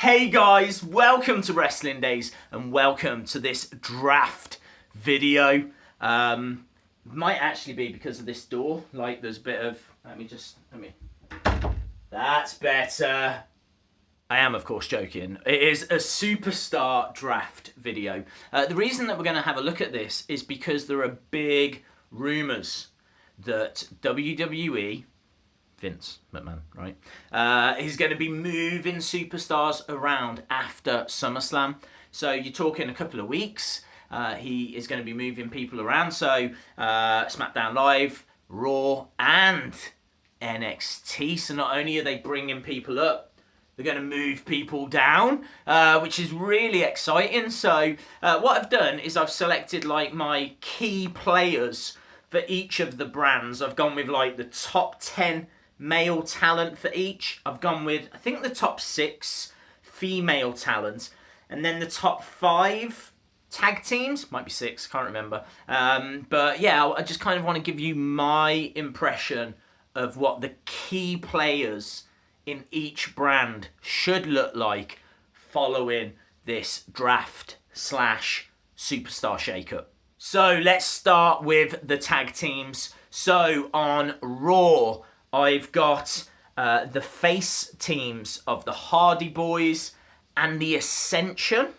Hey guys, welcome to Wrestling Days and welcome to this draft video. Might actually be because of this door, like there's a bit of, that's better. I am of course joking. It is a superstar draft video. The reason that we're going to have a look at this is because there are big rumours that WWE, Vince McMahon, right? He's going to be moving superstars around after Summerslam. So you're talking a couple of weeks. He is going to be moving people around. So Smackdown Live, Raw, and NXT. So not only are they bringing people up, they're going to move people down, which is really exciting. So what I've done is I've selected like my key players for each of the brands. I've gone with like the top 10 male talent for each. I've gone with, I think, the top 6 female talent, and then the top 5 tag teams. Might be 6, can't remember. But yeah, I just kind of want to give you my impression of what the key players in each brand should look like following this draft / superstar shakeup. So let's start with the tag teams. So on Raw, I've got the face teams of the Hardy Boys and the Ascension.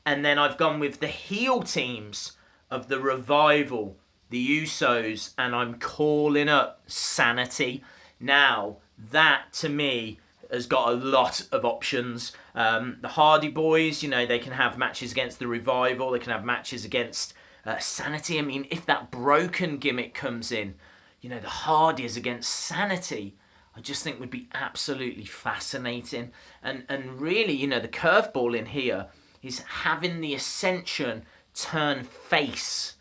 And then I've gone with the heel teams of the Revival, the Usos, and I'm calling up Sanity. Now, that to me has got a lot of options. The Hardy Boys, you know, they can have matches against the Revival. They can have matches against Sanity. I mean, if that broken gimmick comes in, you know, the Hardys against Sanity, I just think would be absolutely fascinating. And really, you know, the curveball in here is having the Ascension turn face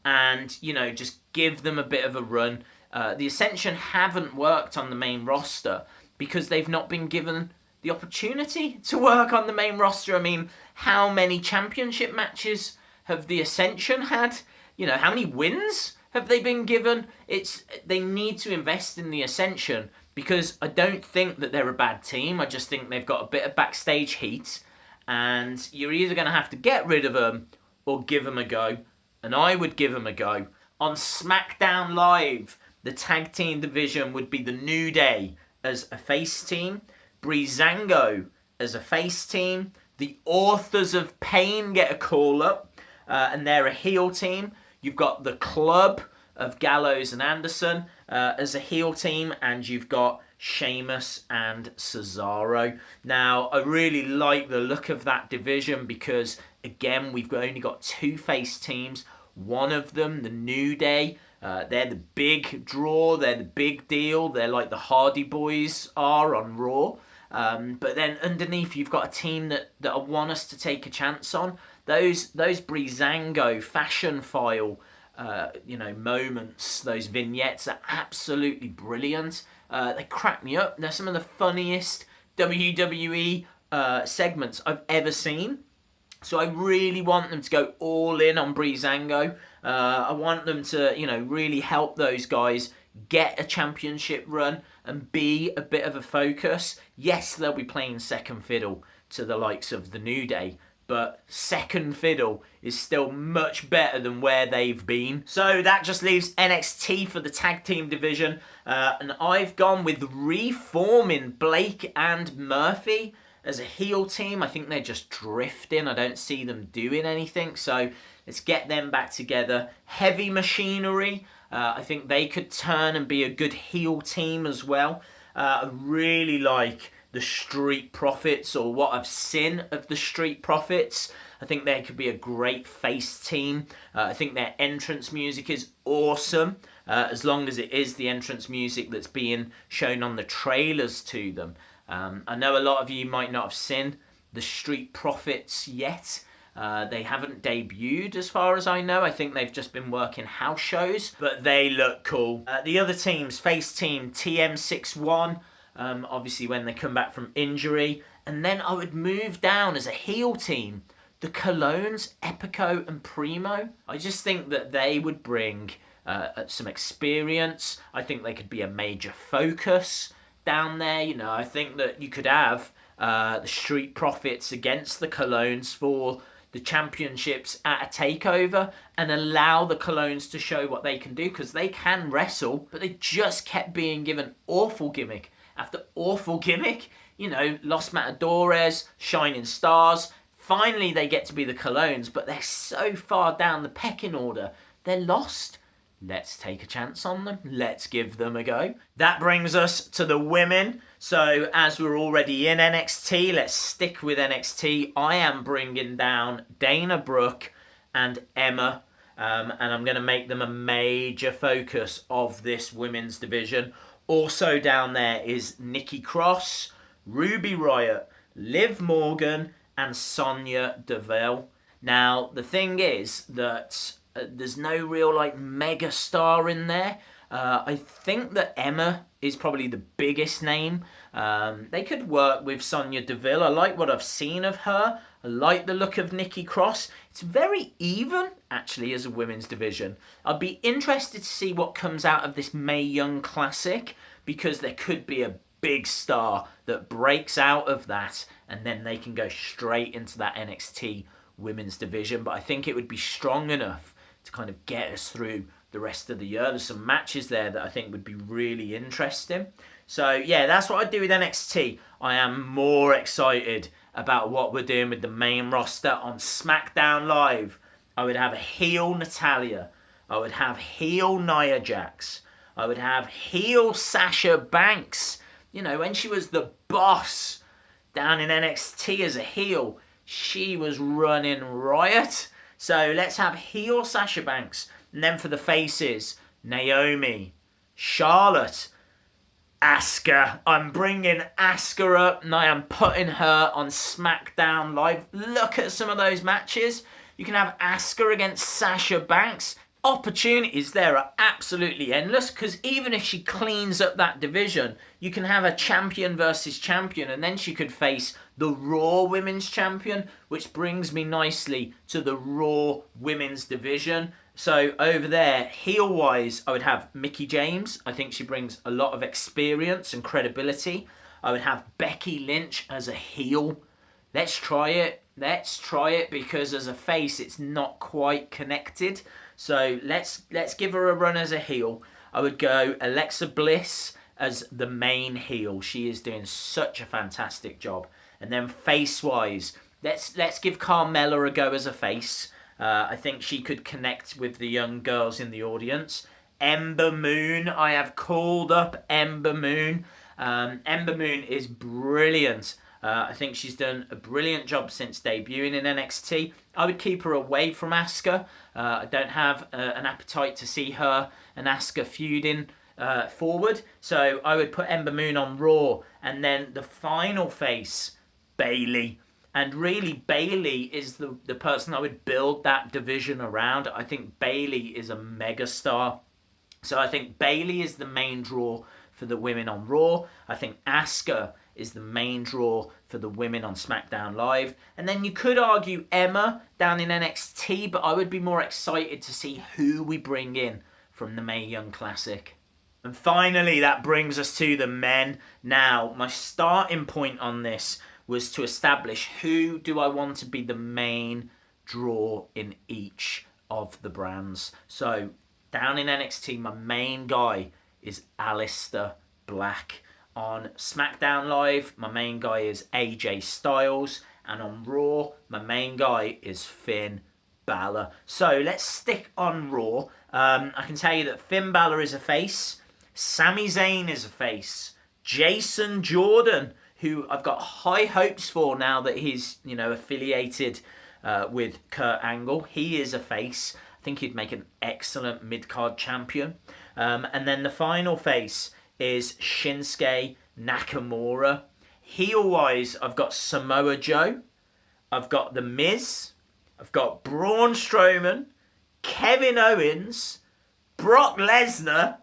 and, you know, just give them a bit of a run. The Ascension haven't worked on the main roster because they've not been given the opportunity to work on the main roster. I mean, how many championship matches have the Ascension had? You know, how many wins have they been given? They need to invest in the Ascension because I don't think that they're a bad team. I just think they've got a bit of backstage heat, and you're either going to have to get rid of them or give them a go. And I would give them a go. On Smackdown Live, the tag team division would be the New Day as a face team, Breezango as a face team, the Authors of Pain get a call up, and they're a heel team. You've got the Club of Gallows and Anderson as a heel team, and you've got Sheamus and Cesaro. Now, I really like the look of that division because, again, we've only got 2 face teams. One of them, the New Day, they're the big draw, they're the big deal. They're like the Hardy Boys are on Raw. But then underneath, you've got a team that I want us to take a chance on. Those Breezango fashion file, moments, those vignettes are absolutely brilliant. They crack me up. They're some of the funniest WWE segments I've ever seen. So I really want them to go all in on Breezango. I want them to, really help those guys get a championship run and be a bit of a focus. Yes, they'll be playing second fiddle to the likes of the New Day, but second fiddle is still much better than where they've been. So that just leaves NXT for the tag team division. And I've gone with reforming Blake and Murphy as a heel team. I think they're just drifting. I don't see them doing anything. So let's get them back together. Heavy Machinery, I think they could turn and be a good heel team as well. I really like the Street Profits, or what I've seen of the Street Profits. I think they could be a great face team. I think their entrance music is awesome, as long as it is the entrance music that's being shown on the trailers to them. I know a lot of you might not have seen the Street Profits yet. They haven't debuted as far as I know. I think they've just been working house shows, but they look cool. The other teams, face team TM61, obviously when they come back from injury. And then I would move down as a heel team, the Colognes, Epico and Primo. I just think that they would bring some experience. I think they could be a major focus down there. I think that you could have the Street Profits against the Colognes for the championships at a takeover and allow the Colognes to show what they can do, because they can wrestle, but they just kept being given awful gimmick after awful gimmick. You know, Los Matadores, Shining Stars. Finally, they get to be the Colognes, but they're so far down the pecking order, they're lost. Let's take a chance on them. Let's give them a go. That brings us to the women. So as we're already in NXT, let's stick with NXT. I am bringing down Dana Brooke and Emma, and I'm going to make them a major focus of this women's division. Also down there is Nikki Cross, Ruby Riott, Liv Morgan, and Sonya Deville. Now, the thing is that there's no real mega star in there. I think that Emma is probably the biggest name. They could work with Sonya Deville. I like what I've seen of her. I like the look of Nikki Cross. It's very even, actually, as a women's division. I'd be interested to see what comes out of this Mae Young Classic, because there could be a big star that breaks out of that, and then they can go straight into that NXT women's division. But I think it would be strong enough to kind of get us through the rest of the year. There's some matches there that I think would be really interesting. So yeah, that's what I do with NXT. I am more excited about what we're doing with the main roster on Smackdown Live. I would have a heel Natalya. I would have heel Nia Jax. I would have heel Sasha Banks. You know, when she was the boss down in NXT as a heel, she was running riot. So let's have heel Sasha Banks. And then for the faces, Naomi, Charlotte, Asuka. I'm bringing Asuka up and I am putting her on Smackdown Live. Look at some of those matches. You can have Asuka against Sasha Banks. Opportunities there are absolutely endless, because even if she cleans up that division, you can have a champion versus champion, and then she could face the Raw Women's Champion, which brings me nicely to the Raw Women's division. So over there, heel-wise, I would have Mickie James. I think she brings a lot of experience and credibility. I would have Becky Lynch as a heel. Let's try it. Let's try it, because as a face, it's not quite connected. So let's give her a run as a heel. I would go Alexa Bliss as the main heel. She is doing such a fantastic job. And then face-wise, let's give Carmella a go as a face. I think she could connect with the young girls in the audience. Ember Moon, I have called up Ember Moon. Ember Moon is brilliant. I think she's done a brilliant job since debuting in NXT. I would keep her away from Asuka. I don't have an appetite to see her and Asuka feuding forward. So I would put Ember Moon on Raw. And then the final face, Bayley. And really, Bayley is the person I would build that division around. I think Bayley is a megastar. So I think Bayley is the main draw for the women on Raw. I think Asuka is the main draw for the women on SmackDown Live. And then you could argue Emma down in NXT, but I would be more excited to see who we bring in from the Mae Young Classic. And finally, that brings us to the men. Now, my starting point on this was to establish who do I want to be the main draw in each of the brands. So, down in NXT, my main guy is Aleister Black. On SmackDown Live, my main guy is AJ Styles. And on Raw, my main guy is Finn Balor. So let's stick on Raw. I can tell you that Finn Balor is a face. Sami Zayn is a face. Jason Jordan, who I've got high hopes for now that he's, affiliated with Kurt Angle. He is a face. I think he'd make an excellent mid-card champion. And then the final face is Shinsuke Nakamura. Heel-wise, I've got Samoa Joe. I've got The Miz. I've got Braun Strowman, Kevin Owens, Brock Lesnar,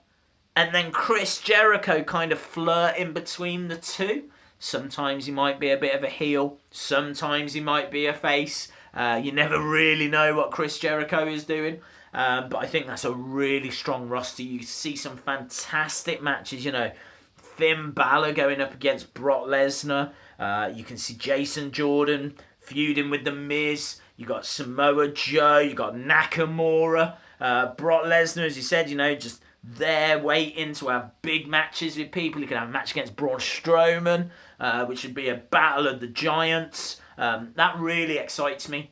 and then Chris Jericho kind of flirt in between the two. Sometimes he might be a bit of a heel. Sometimes he might be a face. You never really know what Chris Jericho is doing. But I think that's a really strong roster. You see some fantastic matches, Finn Balor going up against Brock Lesnar. You can see Jason Jordan feuding with The Miz. You got Samoa Joe. You got Nakamura. Brock Lesnar, as you said, just there waiting to have big matches with people. You can have a match against Braun Strowman, which would be a battle of the giants. That really excites me.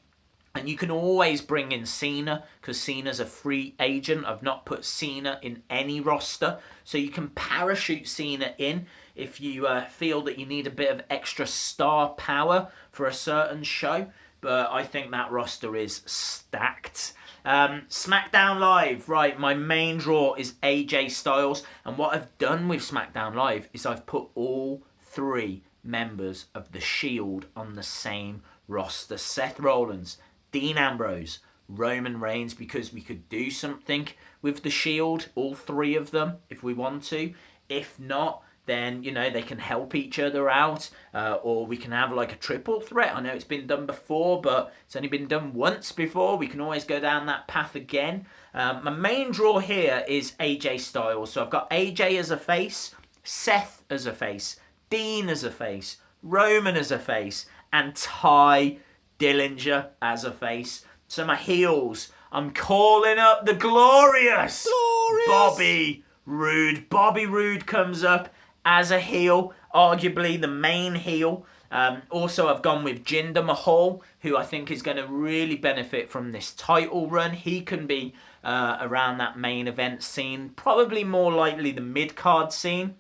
And you can always bring in Cena, because Cena's a free agent. I've not put Cena in any roster. So you can parachute Cena in if you feel that you need a bit of extra star power for a certain show. But I think that roster is stacked. Smackdown Live, right, my main draw is AJ Styles. And what I've done with Smackdown Live is I've put all 3 members of The Shield on the same roster. Seth Rollins, Dean Ambrose, Roman Reigns, because we could do something with The Shield, all 3 of them, if we want to. If not, then, they can help each other out, or we can have like a triple threat. I know it's been done before, but it's only been done once before. We can always go down that path again. My main draw here is AJ Styles. So I've got AJ as a face, Seth as a face, Dean as a face, Roman as a face, and Ty Dillinger as a face. So my heels, I'm calling up the glorious Bobby Roode. Bobby Roode comes up as a heel, arguably the main heel. Also, I've gone with Jinder Mahal, who I think is going to really benefit from this title run. He can be around that main event scene, probably more likely the mid-card scene.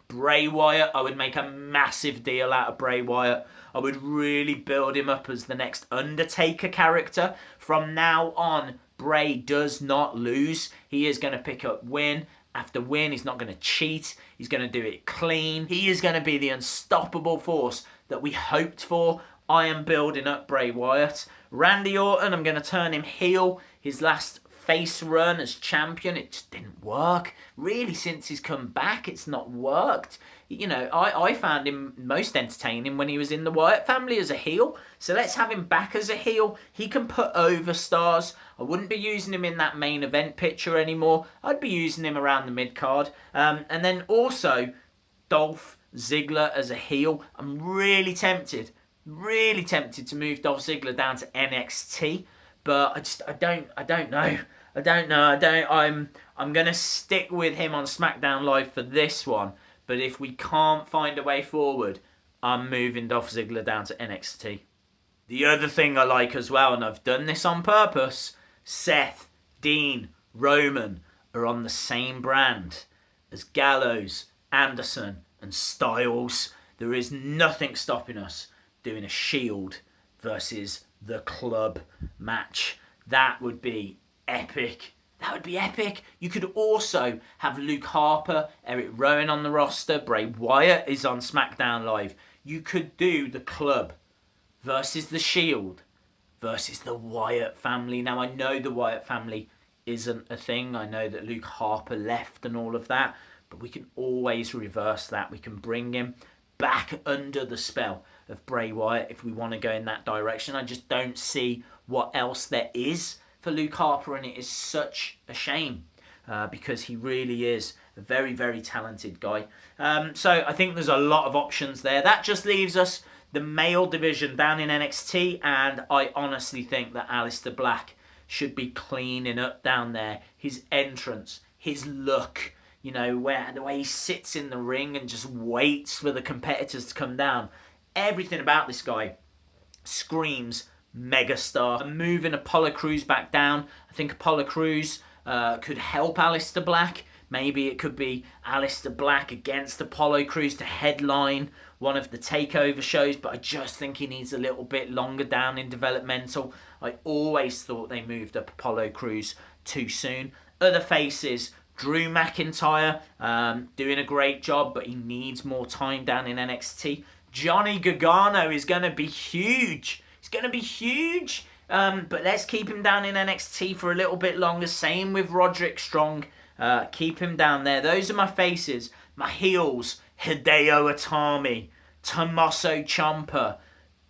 Bray Wyatt, I would make a massive deal out of Bray Wyatt. I would really build him up as the next Undertaker character. From now on, Bray does not lose. He is going to pick up win after win. He's not going to cheat. He's going to do it clean. He is going to be the unstoppable force that we hoped for. I am building up Bray Wyatt. Randy Orton, I'm going to turn him heel. His last face run as champion, it just didn't work. Really, since he's come back, it's not worked. I found him most entertaining when he was in the Wyatt family as a heel. So let's have him back as a heel. He can put over stars. I wouldn't be using him in that main event picture anymore. I'd be using him around the mid-card. And then also, Dolph Ziggler as a heel. I'm really tempted to move Dolph Ziggler down to NXT. But I don't know. I'm going to stick with him on SmackDown Live for this one. But if we can't find a way forward, I'm moving Dolph Ziggler down to NXT. The other thing I like as well, and I've done this on purpose, Seth, Dean, Roman are on the same brand as Gallows, Anderson and Styles. There is nothing stopping us doing a Shield versus the Club match. That would be epic. You could also have Luke Harper, Eric Rowan on the roster. Bray Wyatt is on SmackDown Live. You could do the Club versus the Shield versus the Wyatt family. Now, I know the Wyatt family isn't a thing. I know that Luke Harper left and all of that. But we can always reverse that. We can bring him back under the spell of Bray Wyatt if we want to go in that direction. I just don't see what else there is for Luke Harper, and it is such a shame because he really is a very, very talented guy. So I think there's a lot of options there. That just leaves us the male division down in NXT, and I honestly think that Aleister Black should be cleaning up down there. His entrance, his look, the way he sits in the ring and just waits for the competitors to come down. Everything about this guy screams megastar. And moving Apollo Crews back down, I think Apollo Crews could help Aleister Black. Maybe it could be Aleister Black against Apollo Crews to headline one of the takeover shows, but I just think he needs a little bit longer down in developmental. I always thought they moved up Apollo Crews too soon. Other faces, Drew McIntyre, doing a great job, but he needs more time down in NXT. Johnny Gargano is going to be huge. But let's keep him down in NXT for a little bit longer. Same with Roderick Strong. Keep him down there. Those are my faces. My heels, Hideo Itami, Tommaso Ciampa,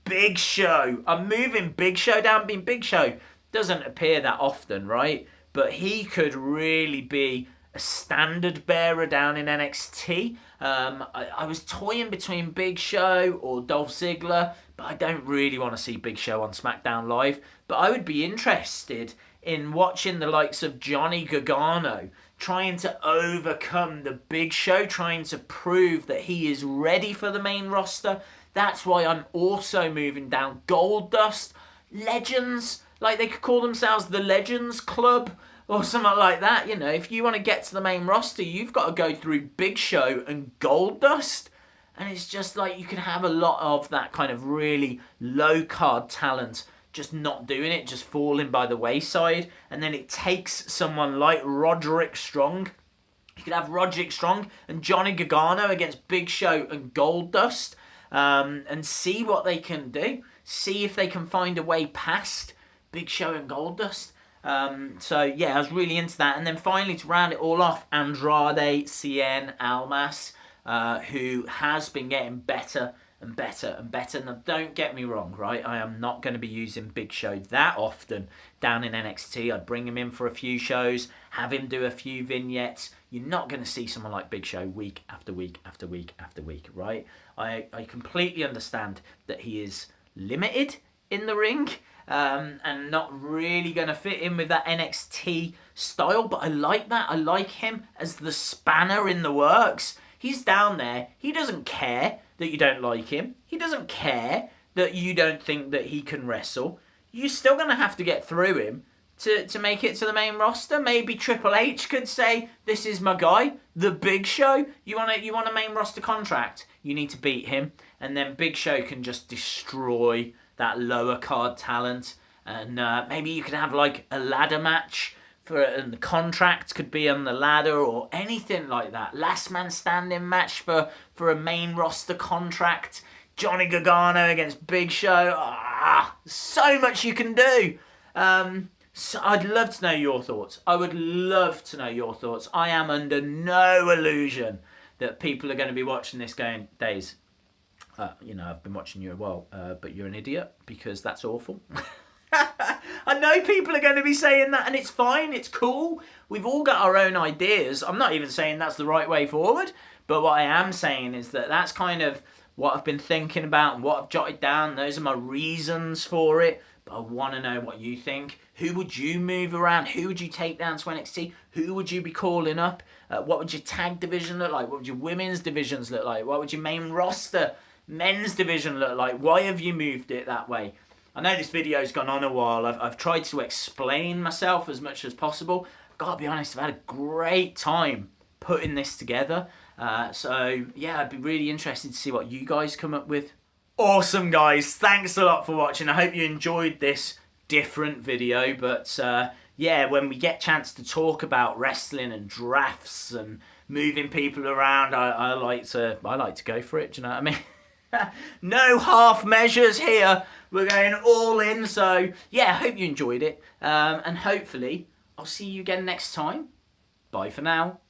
Big Show. I'm moving Big Show down. Big Show doesn't appear that often, right? But he could really be a standard bearer down in NXT. I was toying between Big Show or Dolph Ziggler, but I don't really want to see Big Show on Smackdown Live. But I would be interested in watching the likes of Johnny Gargano trying to overcome the Big Show, trying to prove that he is ready for the main roster. That's why I'm also moving down Goldust. Legends, like they could call themselves the Legends Club or something like that. You know, if you want to get to the main roster, you've got to go through Big Show and Goldust. And it's just like you can have a lot of that kind of really low card talent just not doing it, just falling by the wayside. And then it takes someone like Roderick Strong. You could have Roderick Strong and Johnny Gargano against Big Show and Goldust, and see what they can do. See if they can find a way past Big Show and Goldust. So yeah, I was really into that. And then finally, to round it all off, Andrade Cien Almas, who has been getting better and better and better. Now, don't get me wrong, right? I am not going to be using Big Show that often down in NXT. I'd bring him in for a few shows, have him do a few vignettes. You're not going to see someone like Big Show week after week after week after week, right? I completely understand that he is limited in the ring, and not really going to fit in with that NXT style, but I like that. I like him as the spanner in the works. He's down there. He doesn't care that you don't like him. He doesn't care that you don't think that he can wrestle. You're still going to have to get through him to make it to the main roster. Maybe Triple H could say, this is my guy, the Big Show. You want a main roster contract? You need to beat him. And then Big Show can just destroy that lower card talent. And maybe you could have like a ladder match, and the contract could be on the ladder or anything like that. Last man standing match for a main roster contract. Johnny Gargano against Big Show. So much you can do. So I'd love to know your thoughts. I would love to know your thoughts. I am under no illusion that people are going to be watching this going, Days, I've been watching you a while, but you're an idiot because that's awful. I know people are going to be saying that, and it's fine, it's cool. We've all got our own ideas. I'm not even saying that's the right way forward, but what I am saying is that that's kind of what I've been thinking about and what I've jotted down. Those are my reasons for it, but I want to know what you think. Who would you move around? Who would you take down to NXT? Who would you be calling up? What would your tag division look like? What would your women's divisions look like? What would your main roster men's division look like? Why have you moved it that way? I know this video's gone on a while. I've tried to explain myself as much as possible. Gotta be honest, I've had a great time putting this together. So yeah, I'd be really interested to see what you guys come up with. Awesome, guys. Thanks a lot for watching. I hope you enjoyed this different video. But yeah, when we get a chance to talk about wrestling and drafts and moving people around, I like to go for it. Do you know what I mean? No half measures here. We're going all in. So yeah, I hope you enjoyed it. And hopefully I'll see you again next time. Bye for now.